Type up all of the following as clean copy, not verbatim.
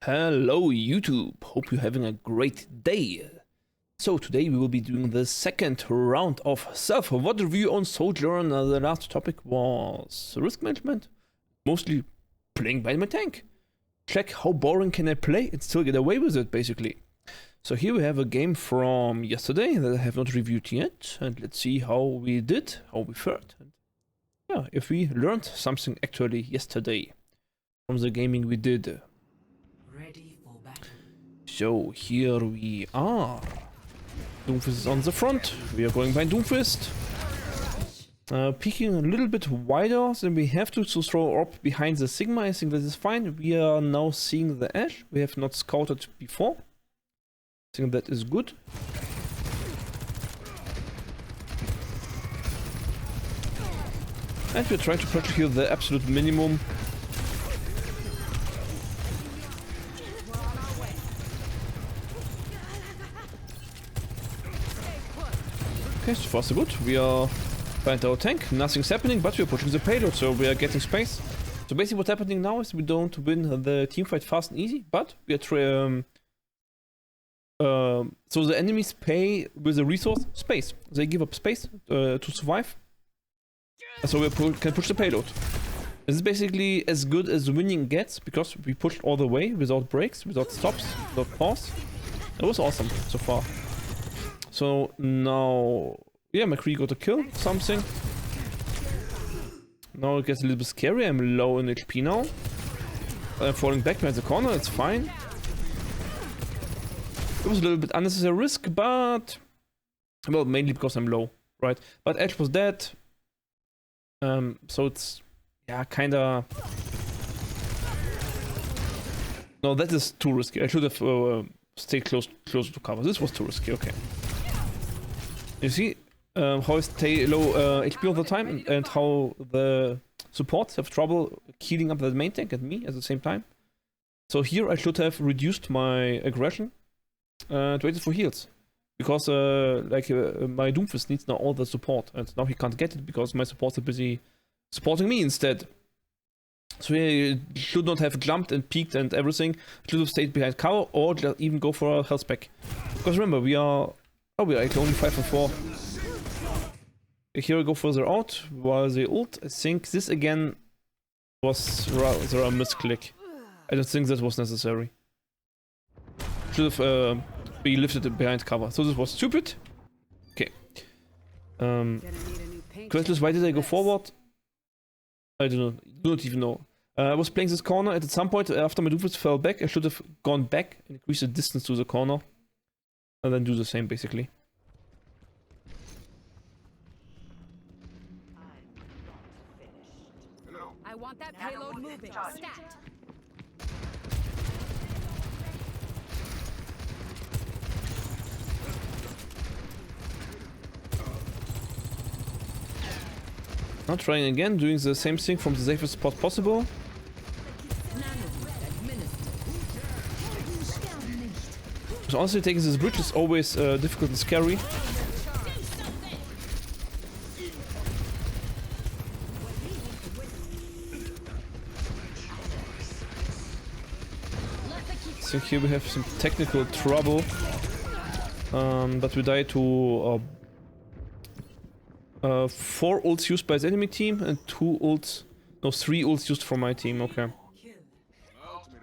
Hello YouTube, hope you're having a great day. So today we will be doing the second round of Self-Vod review on Sojourn. The last topic was risk management, mostly playing by my tank. Check how boring can I play and still get away with it, basically. So here we have a game from yesterday that I have not reviewed yet, and let's see how we did, how we fared. And yeah, if we learned something actually yesterday from the gaming we did. So here we are. Doomfist is on the front. We are going by Doomfist. Peeking a little bit wider than we have to throw orb behind the Sigma. I think that is fine. We are now seeing the Ashe. We have not scouted before. I think that is good. And we're trying to project here the absolute minimum. Okay, so far so good. We are behind our tank, nothing's happening, but we are pushing the payload, so we are getting space. So basically what's happening now is we don't win the teamfight fast and easy, but we are so the enemies pay with the resource space. They give up space to survive. So we can push the payload. This is basically as good as winning gets, because we pushed all the way without breaks, without stops, without pause. It was awesome so far. So now, yeah, McCree got a kill, something. Now it gets a little bit scary. I'm low in HP now. I'm falling back behind the corner, it's fine. It was a little bit unnecessary risk, but... well, mainly because I'm low, right? But Ashe was dead. So it's... yeah, kinda... no, that is too risky. I should have stayed closer to cover. This was too risky, okay. You see how I stay low HP all the time and how the supports have trouble healing up the main tank and me at the same time. So here I should have reduced my aggression and waited for heals. Because my Doomfist needs now all the support, and now he can't get it because my supports are busy supporting me instead. So he should not have jumped and peeked and everything. Should have stayed behind cover or even go for a health pack. Because remember, we are actually only 5 and 4. Here we go further out while they ult. I think this again was rather a misclick. I don't think that was necessary. Should have be lifted behind cover. So this was stupid. Okay. Questless, why did I go forward? I do not even know. I was playing this corner, and at some point after my Doomfist fell back, I should have gone back and increased the distance to the corner. And then do the same, basically. I want that payload moving. Stat. Now trying again, doing the same thing from the safest spot possible. So honestly, taking this bridge is always difficult and scary. So here we have some technical trouble, but we died to 4 ults used by the enemy team and 3 ults used from my team. Okay.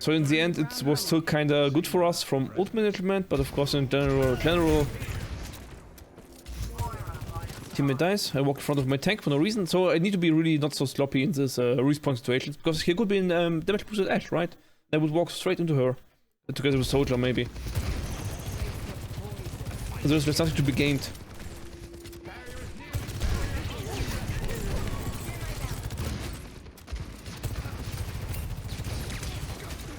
So in the end, it was still kinda good for us from ult management, but of course in general, teammate dies. I walk in front of my tank for no reason, so I need to be really not so sloppy in this respawn situations, because here could be an damage boosted Ashe, right? I would walk straight into her, together with Sojourn maybe. There's nothing to be gained.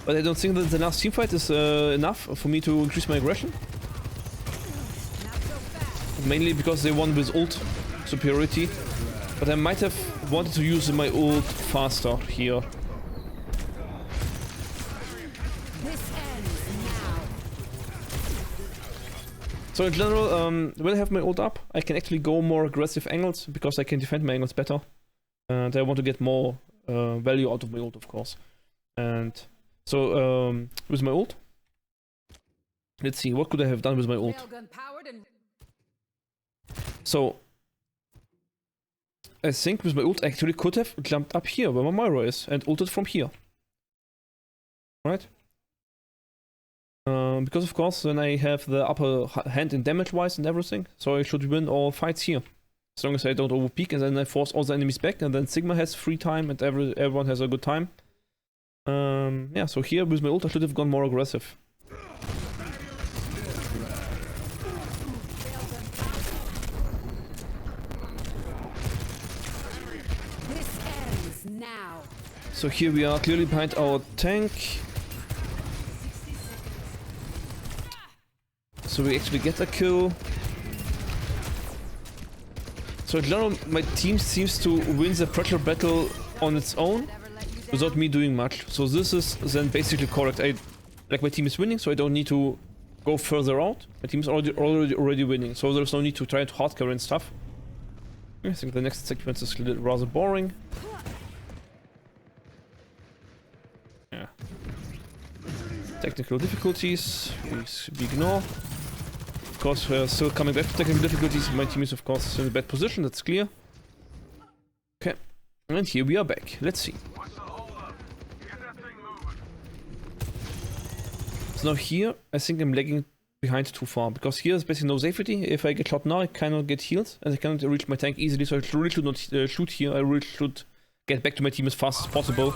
But I don't think that the last teamfight is enough for me to increase my aggression. Mainly because they won with ult superiority. But I might have wanted to use my ult faster here. So in general, when I have my ult up, I can actually go more aggressive angles because I can defend my angles better. And I want to get more value out of my ult, of course. And So, with my ult. Let's see, what could I have done with my ult? Railgun powered and So, I think with my ult I actually could have jumped up here where my Moira is and ulted from here. Right? Because of course then I have the upper hand in damage wise and everything, so I should win all fights here. As long as I don't overpeak, and then I force all the enemies back, and then Sigma has free time and everyone has a good time. Yeah, so here with my ult I should have gone more aggressive. this ends now. So here we are clearly behind our tank. So we actually get a kill. So in general, my team seems to win the pressure battle on its own without me doing much. So this is then basically correct. Like my team is winning, so I don't need to go further out. My team is already winning, so there's no need to try to hardcore and stuff. I think the next sequence is rather boring. Yeah. Technical difficulties, we ignore. Of course, we're still coming back to technical difficulties. My team is, of course, in a bad position, that's clear. Okay, and here we are back. Let's see. So now here, I think I'm lagging behind too far, because here is basically no safety. If I get shot now, I cannot get healed, and I cannot reach my tank easily, so I really should not shoot here. I really should get back to my team as fast as possible.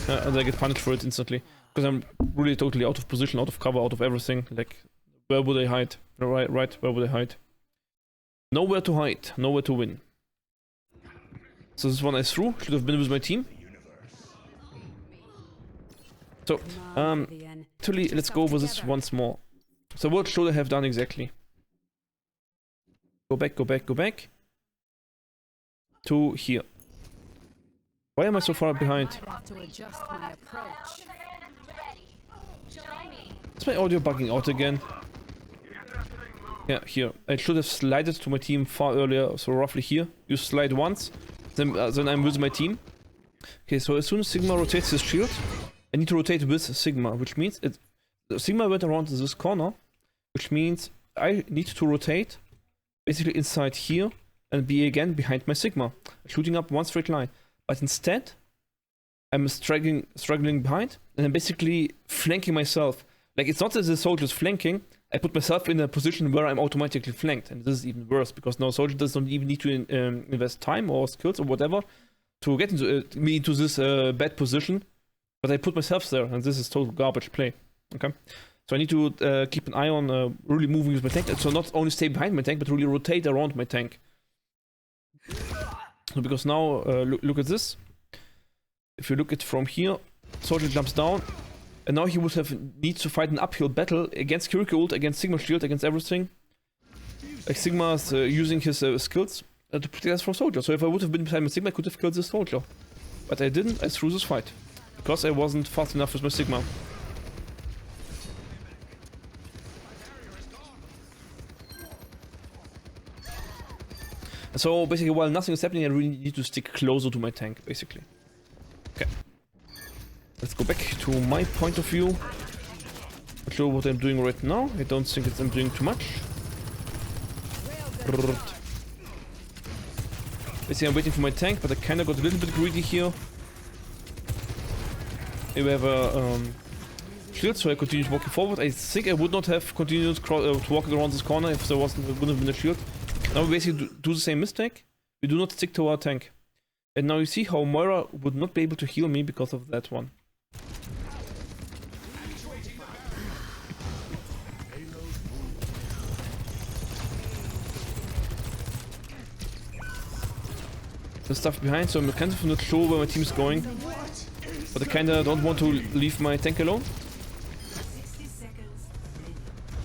And I get punished for it instantly. Because I'm really totally out of position, out of cover, out of everything. Like, where would I hide? Right, where would I hide? Nowhere to hide, nowhere to win. So this one I threw, should have been with my team. So, actually, let's go over this once more. So what should I have done exactly? Go back, go back, go back. To here. Why am I so far behind? To adjust my approach. Is my audio bugging out again? Yeah, here. I should have slided to my team far earlier, so roughly here. You slide once, then I'm with my team. Okay, so as soon as Sigma rotates his shield, I need to rotate with Sigma, which means Sigma went around this corner, which means I need to rotate basically inside here and be again behind my Sigma, shooting up one straight line. But instead, I'm struggling behind, and I'm basically flanking myself. Like, it's not that the soldier is flanking, I put myself in a position where I'm automatically flanked. And this is even worse, because now soldier doesn't even need to invest time or skills or whatever to get me into this bad position. But I put myself there, and this is total garbage play. Okay? So I need to keep an eye on really moving with my tank. So not only stay behind my tank, but really rotate around my tank. Because now, look at this. If you look at from here, soldier jumps down, and now he would need to fight an uphill battle against Kiriko ult, against Sigma shield, against everything. Like Sigma's using his skills to protect us from soldier. So if I would have been behind my Sigma, I could have killed this soldier. But I didn't, I threw this fight. Because I wasn't fast enough with my Sigma. So basically, while nothing is happening, I really need to stick closer to my tank, basically. Okay. Let's go back to my point of view. Not sure what I'm doing right now. I don't think I'm doing too much. Basically, I'm waiting for my tank, but I kind of got a little bit greedy here. Here we have a shield, so I continued walking forward. I think I would not have continued to walk around this corner if there wouldn't have been a shield. Now we basically do the same mistake. We do not stick to our tank. And now you see how Moira would not be able to heal me because of that one. There's stuff behind, so I'm kind of not sure where my team is going. But I kinda don't want to leave my tank alone.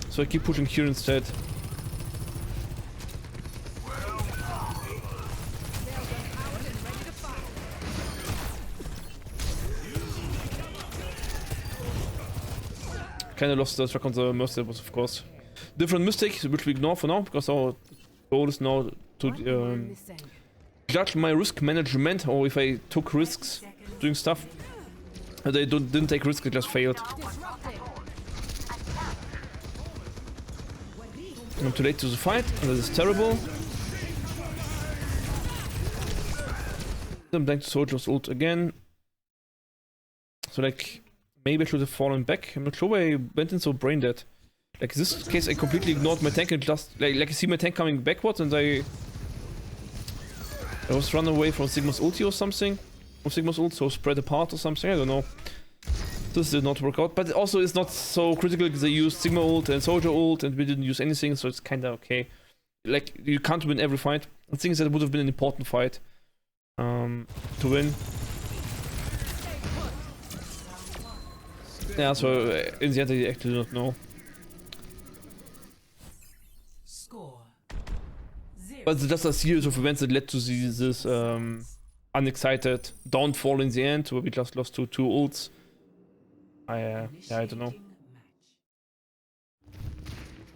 So I keep pushing here instead. Kinda lost the track on the Mercy, that was of course different mistake, which we ignore for now, because our goal is now to judge my risk management, or if I took risks doing stuff. They didn't take risk, they just failed. I'm too late to the fight, and this is terrible. I'm dying to Sojourn's ult again. So like, maybe I should have fallen back. I'm not sure why I went in so brain dead. Like in this case, I completely ignored my tank and just like I see my tank coming backwards, and I was run away from Sigma's ulti or something. From Sigma's ult, so spread apart or something. I don't know. This did not work out, but also it's not so critical because they used Sigma ult and Soldier ult, and we didn't use anything, so it's kind of okay. Like you can't win every fight. The thing is that it would have been an important fight to win. Yeah, so in the end I actually do not know. But it's just a series of events that led to this unexcited downfall in the end, where we just lost to 2 ults. Yeah, I don't know.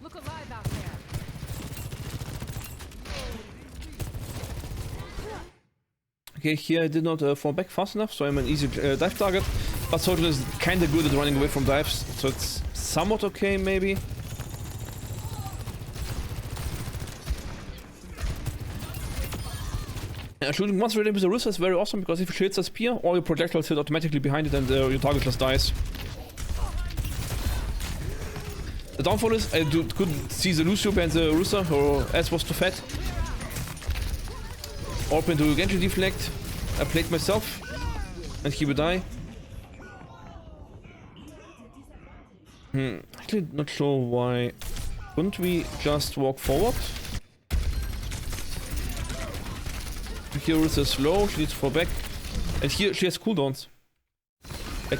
Look alive out there. Okay, here I did not fall back fast enough, so I'm an easy dive target. But Sojourn is kinda good at running away from dives, so it's somewhat okay, maybe. Shooting once ready with a wrist is very awesome, because if you hit a spear, all your projectiles hit automatically behind it and your target just dies. The downfall is I couldn't see the Lucio behind the Rooster, her ass was too fat. Open to Genji deflect. I played myself, and he would die. Actually not sure why. Couldn't we just walk forward? Here is slow, she needs to fall back. And here she has cooldowns. Like,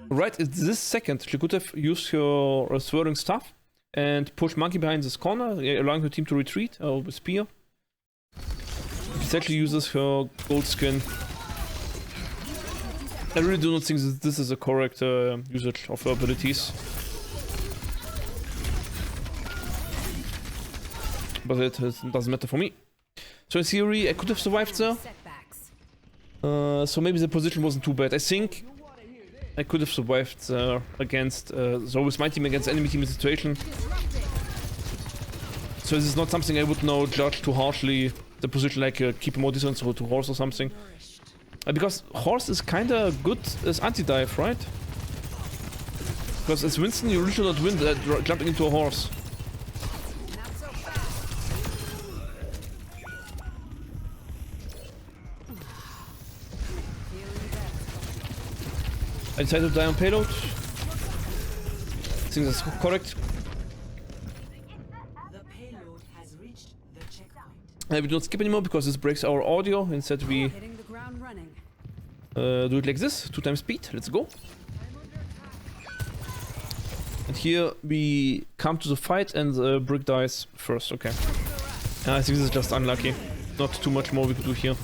right at this second, she could have used her swirling staff and push Monkey behind this corner, allowing her team to retreat with spear. She actually uses her gold skin. I really do not think that this is a correct usage of her abilities. But it doesn't matter for me. So in theory, I could have survived there. So maybe the position wasn't too bad. I think I could have survived there against, so with my team against enemy team in the situation. So this is not something I would now judge too harshly. The position like keep more distance to horse or something. Because horse is kinda good as anti-dive, right? Because as Winston you really should not win jumping into a horse. I decided to die on payload. I think that's correct. We do not skip anymore because this breaks our audio. Instead we do it like this, 2 times speed. Let's go. And here we come to the fight and the brick dies first. Okay. I think this is just unlucky. Not too much more we could do here.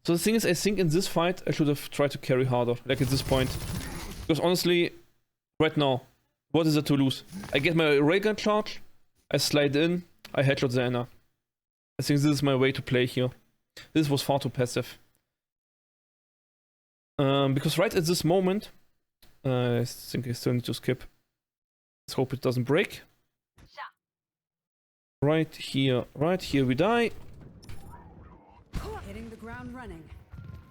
So the thing is, I think in this fight I should have tried to carry harder, like at this point. Because honestly, right now, what is it to lose? I get my railgun charge, I slide in, I headshot the Ana. I think this is my way to play here. This was far too passive. Because right at this moment, I think I still need to skip. Let's hope it doesn't break. Right here we die. Hitting the ground running.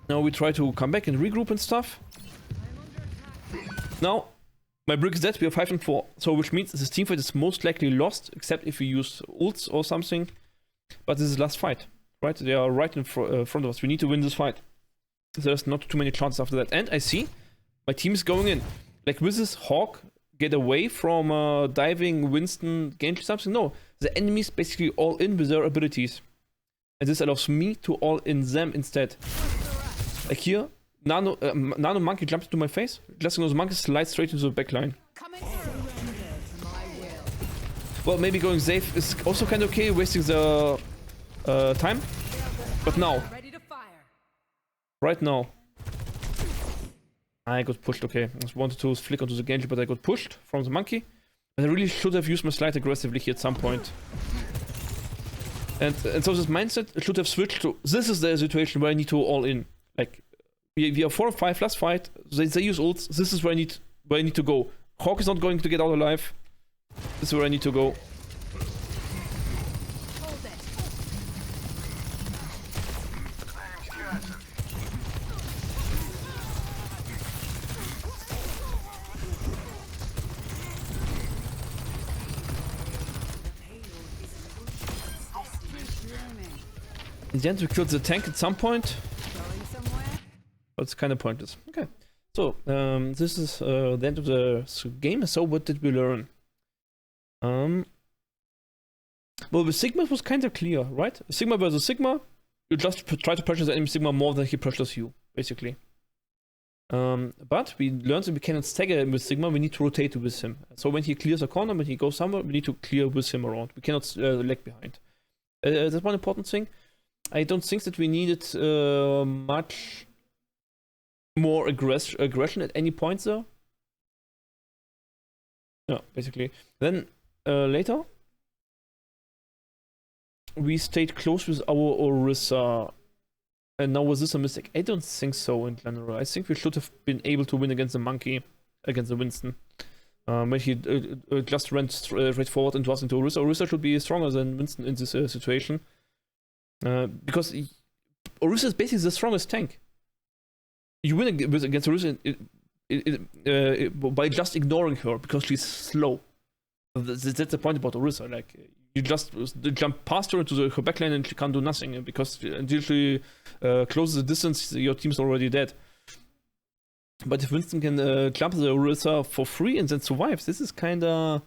Now we try to come back and regroup and stuff. Now, my brick is dead, we are 5 and 4. So which means this teamfight is most likely lost, except if we use ults or something. But this is last fight, right? They are right in front of us. We need to win this fight. There's not too many chances after that. And I see my team is going in. Like with this Hawk, get away from diving Winston, Genji something. No, the enemies basically all in with their abilities. And this allows me to all in them instead. Like here, Nano Monkey jumped into my face. Just the Monkey slides straight into the backline. Well, maybe going safe is also kind of okay, wasting the time. But now, right now, I got pushed, okay. I just wanted to flick onto the Genji, but I got pushed from the monkey. But I really should have used my slide aggressively here at some point. And so this mindset should have switched to, this is the situation where I need to all in. Like, we are 4 or 5 last fight, they use ults, this is where I need to go. Hawk is not going to get out alive. This is where I need to go. Hold it. In the end, we killed the tank at some point, Going somewhere? but it's kind of pointless. Okay, so this is the end of the game. So what did we learn? Well, with Sigma it was kind of clear, right? Sigma versus Sigma, you just try to pressure the enemy Sigma more than he pressures you, basically. But we learned that we cannot stagger him with Sigma, we need to rotate with him. So when he clears a corner, when he goes somewhere, we need to clear with him around. We cannot lag behind. That's one important thing. I don't think that we needed much more aggression at any point there. Yeah, basically. Then later, we stayed close with our Orisa. And now was this a mistake? I don't think so in general. I think we should have been able to win against the monkey, against the Winston. When he just ran straight forward and was into Orisa. Orisa should be stronger than Winston in this situation. Because Orisa is basically the strongest tank. You win against Orisa by just ignoring her because she's slow. That's the point about Orisa. Like, you just jump past her into her backline and she can't do nothing because until she closes the distance, your team's already dead. But if Winston can jump the Orisa for free and then survive, this is kinda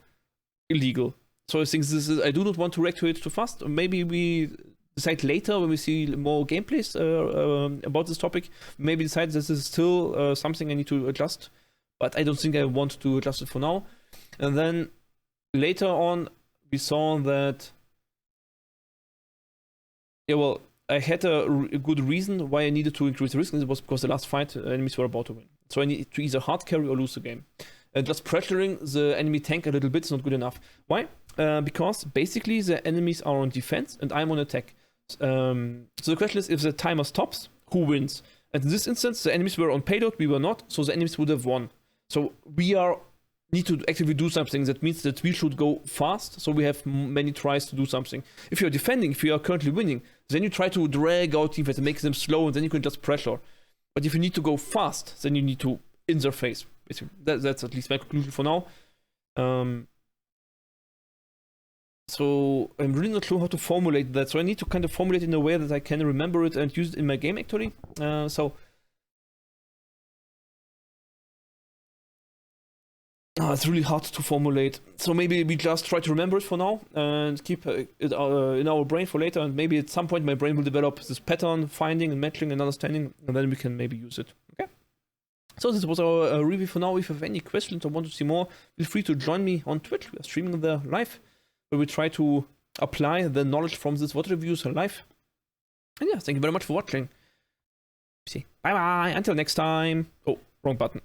illegal. So I think this is. I do not want to react to it too fast. Maybe we decide later when we see more gameplays about this topic. Maybe decide this is still something I need to adjust. But I don't think I want to adjust it for now. And then later on, we saw that. Yeah, well, I had a good reason why I needed to increase the risk, and it was because the last fight enemies were about to win. So I need to either hard carry or lose the game. And just pressuring the enemy tank a little bit is not good enough. Why? Because basically the enemies are on defense and I'm on attack. So the question is, if the timer stops, who wins? And in this instance, the enemies were on payload, we were not, so the enemies would have won. So we need to actively do something. That means that we should go fast, so we have many tries to do something. If you're defending, if you are currently winning, then you try to drag out teammates and make them slow, and then you can just pressure. But if you need to go fast, then you need to interface. That's at least my conclusion for now. So I'm really not sure how to formulate that. So I need to kind of formulate it in a way that I can remember it and use it in my game actually. It's really hard to formulate. So maybe we just try to remember it for now and keep it in our brain for later. And maybe at some point my brain will develop this pattern finding and matching and understanding, and then we can maybe use it. Okay. So this was our review for now. If you have any questions or want to see more, feel free to join me on Twitch. We are streaming there live, where we try to apply the knowledge from this VOD reviews live. And yeah, thank you very much for watching. See. Bye bye. Until next time. Oh, wrong button.